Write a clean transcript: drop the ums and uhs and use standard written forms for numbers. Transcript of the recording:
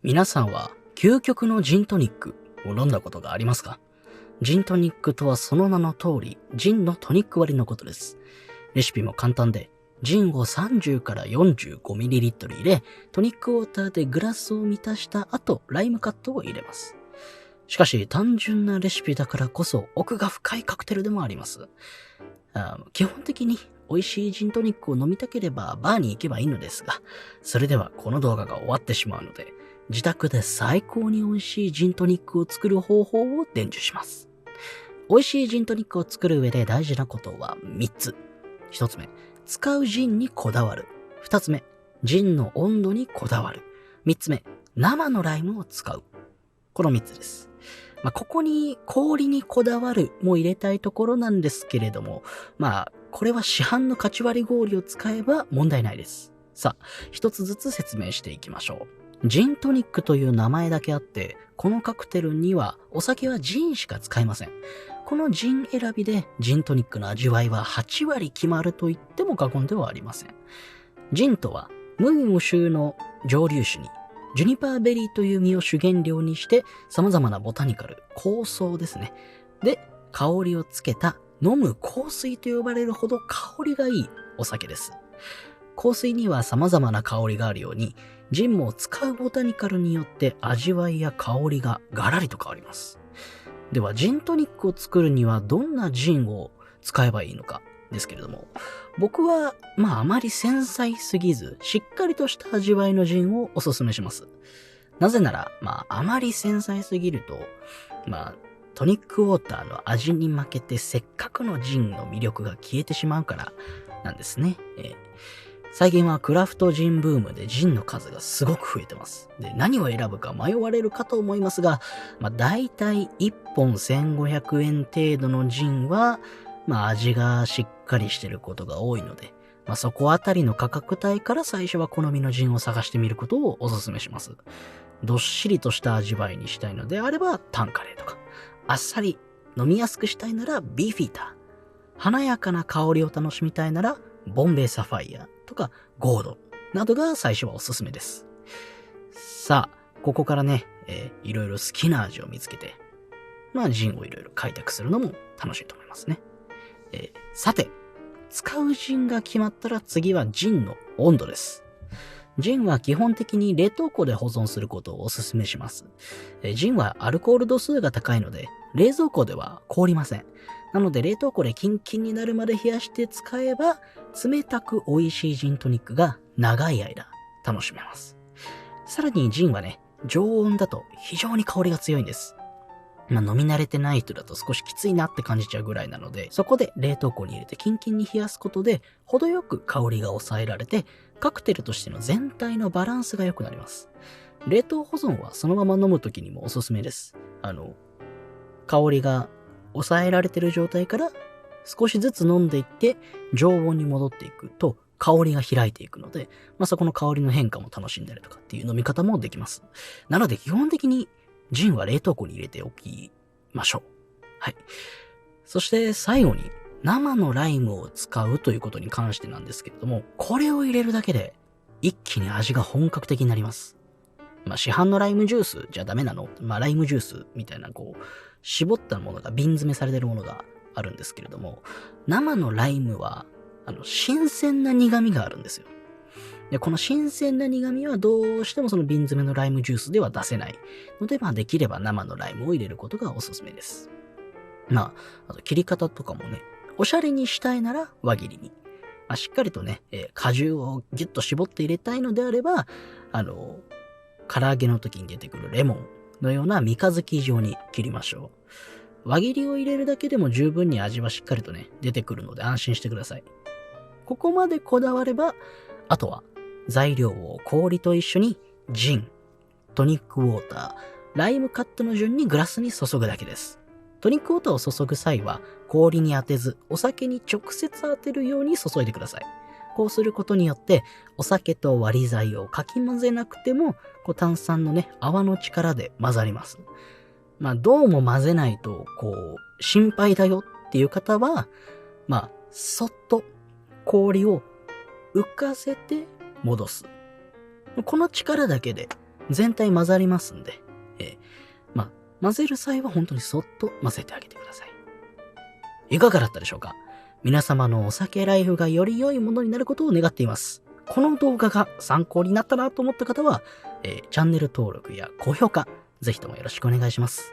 皆さんは究極のジントニックを飲んだことがありますか？ジントニックとはその名の通り、ジンのトニック割りのことです。レシピも簡単で、ジンを30から 45ml 入れ、トニックウォーターでグラスを満たした後、ライムカットを入れます。しかし、単純なレシピだからこそ奥が深いカクテルでもあります。基本的に美味しいジントニックを飲みたければバーに行けばいいのですが、それではこの動画が終わってしまうので、自宅で最高に美味しいジントニックを作る方法を伝授します。美味しいジントニックを作る上で大事なことは3つ。1つ目、使うジンにこだわる。2つ目、ジンの温度にこだわる。3つ目、生のライムを使う。この3つです。ここに氷にこだわるも入れたいところなんですけれども、これは市販のカチ割り氷を使えば問題ないです。さあ、一つずつ説明していきましょう。ジントニックという名前だけあって、このカクテルにはお酒はジンしか使えません。このジン選びでジントニックの味わいは8割決まると言っても過言ではありません。ジンとは麦無臭の蒸留酒にジュニパーベリーという実を主原料にして様々なボタニカル、香草ですね。で、香りをつけた飲む香水と呼ばれるほど香りがいいお酒です。香水には様々な香りがあるように、ジンも使うボタニカルによって味わいや香りがガラリと変わります。では、ジントニックを作るにはどんなジンを使えばいいのかですけれども、僕はあまり繊細すぎず、しっかりとした味わいのジンをおすすめします。なぜなら、あまり繊細すぎると、トニックウォーターの味に負けてせっかくのジンの魅力が消えてしまうからなんですね。最近はクラフトジンブームでジンの数がすごく増えてます。で、何を選ぶか迷われるかと思いますが、だいたい1本1500円程度のジンは、味がしっかりしてることが多いので、そこあたりの価格帯から最初は好みのジンを探してみることをお勧めします。どっしりとした味わいにしたいのであればタンカレーとか、あっさり飲みやすくしたいならビーフィーター、華やかな香りを楽しみたいならボンベイサファイアとかゴードなどが最初はおすすめです。さあ、ここからね、いろいろ好きな味を見つけて、ジンをいろいろ開拓するのも楽しいと思いますね。さて、使うジンが決まったら次はジンの温度です。ジンは基本的に冷凍庫で保存することをお勧めします。ジンはアルコール度数が高いので、冷蔵庫では凍りません。なので冷凍庫でキンキンになるまで冷やして使えば、冷たく美味しいジントニックが長い間楽しめます。さらにジンはね、常温だと非常に香りが強いんです。飲み慣れてない人だと少しきついなって感じちゃうぐらいなので、そこで冷凍庫に入れてキンキンに冷やすことで、程よく香りが抑えられて、カクテルとしての全体のバランスが良くなります。冷凍保存はそのまま飲むときにもおすすめです。香りが抑えられてる状態から少しずつ飲んでいって常温に戻っていくと香りが開いていくので、そこの香りの変化も楽しんだりとかっていう飲み方もできます。なので基本的にジンは冷凍庫に入れておきましょう。はい。そして最後に生のライムを使うということに関してなんですけれども、これを入れるだけで一気に味が本格的になります。市販のライムジュースじゃダメなの？ライムジュースみたいな絞ったものが瓶詰めされてるものがあるんですけれども、生のライムは新鮮な苦味があるんですよ。で、この新鮮な苦味はどうしてもその瓶詰めのライムジュースでは出せないので、できれば生のライムを入れることがおすすめです。あと切り方とかもね、おしゃれにしたいなら輪切りに。しっかりとね、果汁をギュッと絞って入れたいのであれば、唐揚げの時に出てくるレモンのような三日月状に切りましょう。輪切りを入れるだけでも十分に味はしっかりとね、出てくるので安心してください。ここまでこだわれば、あとは材料を氷と一緒にジン、トニックウォーター、ライムカットの順にグラスに注ぐだけです。トニックウォーターを注ぐ際は氷に当てずお酒に直接当てるように注いでください。こうすることによってお酒と割り剤をかき混ぜなくても炭酸のね泡の力で混ざります。どうも混ぜないと心配だよっていう方はそっと氷を浮かせて戻す。この力だけで全体混ざりますんで、混ぜる際は本当にそっと混ぜてあげてください。いかがだったでしょうか？皆様のお酒ライフがより良いものになることを願っています。この動画が参考になったなと思った方は、チャンネル登録や高評価、ぜひともよろしくお願いします。